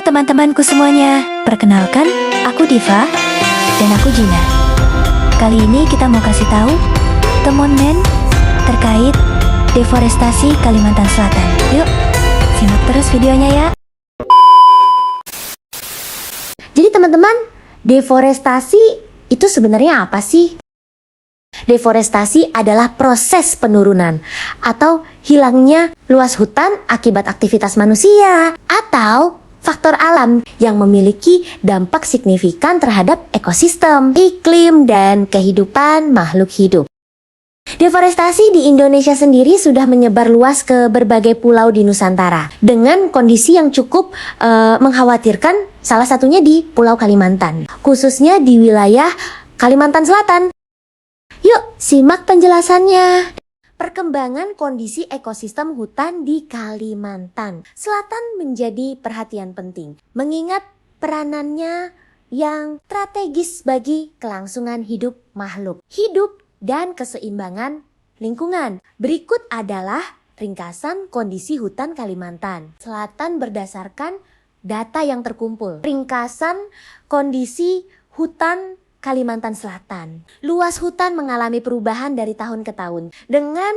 Halo teman-temanku semuanya, perkenalkan, aku Diva dan aku Gina. Kali ini kita mau kasih tahu temuan men terkait deforestasi Kalimantan Selatan. Yuk, simak terus videonya ya. Jadi teman-teman, deforestasi itu sebenarnya apa sih? Deforestasi adalah proses penurunan atau hilangnya luas hutan akibat aktivitas manusia atau faktor alam yang memiliki dampak signifikan terhadap ekosistem, iklim, dan kehidupan makhluk hidup. Deforestasi di Indonesia sendiri sudah menyebar luas ke berbagai pulau di Nusantara dengan kondisi yang cukup mengkhawatirkan, salah satunya di Pulau Kalimantan, khususnya di wilayah Kalimantan Selatan. Yuk, simak penjelasannya. Perkembangan kondisi ekosistem hutan di Kalimantan Selatan menjadi perhatian penting, mengingat peranannya yang strategis bagi kelangsungan hidup makhluk hidup dan keseimbangan lingkungan. Berikut adalah ringkasan kondisi hutan Kalimantan Selatan berdasarkan data yang terkumpul. Ringkasan kondisi hutan Kalimantan Selatan. Luas hutan mengalami perubahan dari tahun ke tahun dengan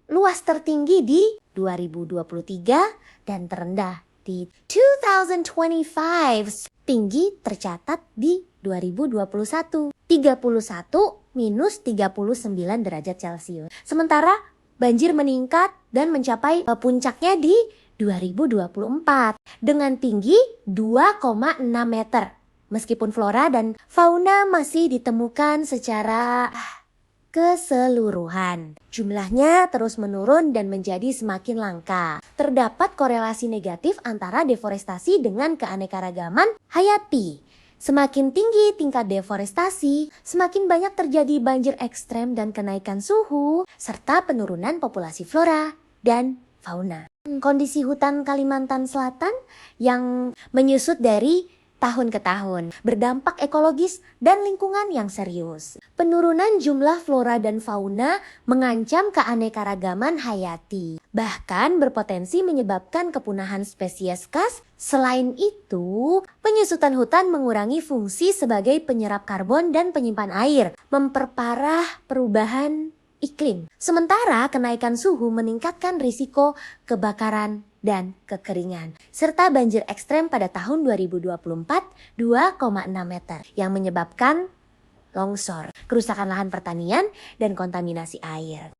luas tertinggi di 2023 dan terendah di 2025. Tinggi tercatat di 2021, 31 minus 39 derajat Celcius. Sementara banjir meningkat dan mencapai puncaknya di 2024 dengan tinggi 2,6 meter. Meskipun flora dan fauna masih ditemukan secara keseluruhan, jumlahnya terus menurun dan menjadi semakin langka. Terdapat korelasi negatif antara deforestasi dengan keanekaragaman hayati. Semakin tinggi tingkat deforestasi, semakin banyak terjadi banjir ekstrem dan kenaikan suhu, serta penurunan populasi flora dan fauna. Kondisi hutan Kalimantan Selatan yang menyusut dari tahun ke tahun, berdampak ekologis dan lingkungan yang serius. Penurunan jumlah flora dan fauna mengancam keanekaragaman hayati, bahkan berpotensi menyebabkan kepunahan spesies khas. Selain itu, penyusutan hutan mengurangi fungsi sebagai penyerap karbon dan penyimpan air, memperparah perubahan iklim. Sementara kenaikan suhu meningkatkan risiko kebakaran dan kekeringan, serta banjir ekstrem pada tahun 2024 2,6 meter yang menyebabkan longsor, kerusakan lahan pertanian, dan kontaminasi air.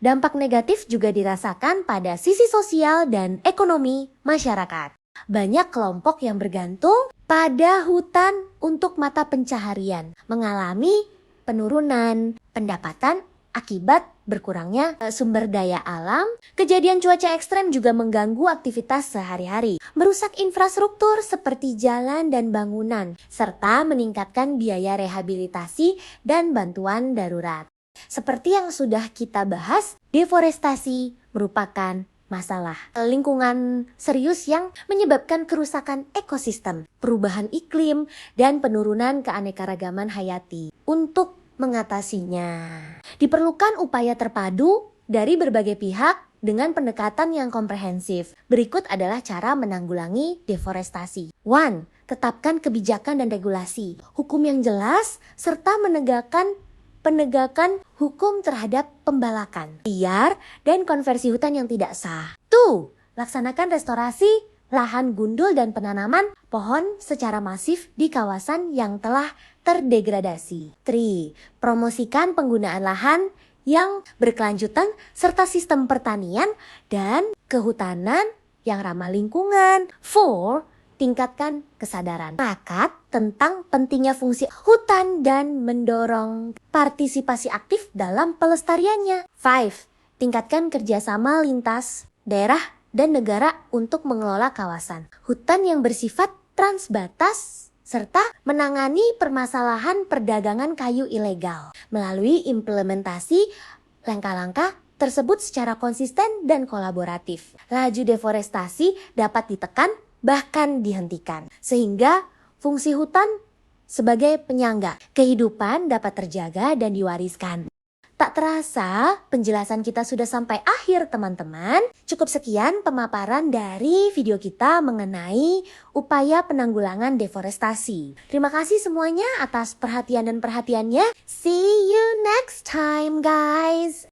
Dampak negatif juga dirasakan pada sisi sosial dan ekonomi masyarakat. Banyak kelompok yang bergantung pada hutan untuk mata pencaharian mengalami penurunan pendapatan akibat berkurangnya sumber daya alam. Kejadian cuaca ekstrem juga mengganggu aktivitas sehari-hari, merusak infrastruktur seperti jalan dan bangunan, serta meningkatkan biaya rehabilitasi dan bantuan darurat. Seperti yang sudah kita bahas, deforestasi merupakan masalah lingkungan serius yang menyebabkan kerusakan ekosistem, perubahan iklim, dan penurunan keanekaragaman hayati. Untuk mengatasinya, diperlukan upaya terpadu dari berbagai pihak dengan pendekatan yang komprehensif. Berikut adalah cara menanggulangi deforestasi. 1. Tetapkan kebijakan dan regulasi, hukum yang jelas, serta penegakan hukum terhadap pembalakan, liar, dan konversi hutan yang tidak sah. 2. Laksanakan restorasi lahan gundul dan penanaman pohon secara masif di kawasan yang telah terdegradasi. 3. Promosikan penggunaan lahan yang berkelanjutan serta sistem pertanian dan kehutanan yang ramah lingkungan. 4. Tingkatkan kesadaran masyarakat tentang pentingnya fungsi hutan dan mendorong partisipasi aktif dalam pelestariannya. 5. Tingkatkan kerjasama lintas daerah dan negara untuk mengelola kawasan hutan yang bersifat transbatas, serta menangani permasalahan perdagangan kayu ilegal melalui implementasi langkah-langkah tersebut secara konsisten dan kolaboratif. Laju deforestasi dapat ditekan bahkan dihentikan, sehingga fungsi hutan sebagai penyangga kehidupan dapat terjaga dan diwariskan. Tak terasa, penjelasan kita sudah sampai akhir teman-teman. Cukup sekian pemaparan dari video kita mengenai upaya penanggulangan deforestasi. Terima kasih semuanya atas perhatian dan perhatiannya. See you next time guys.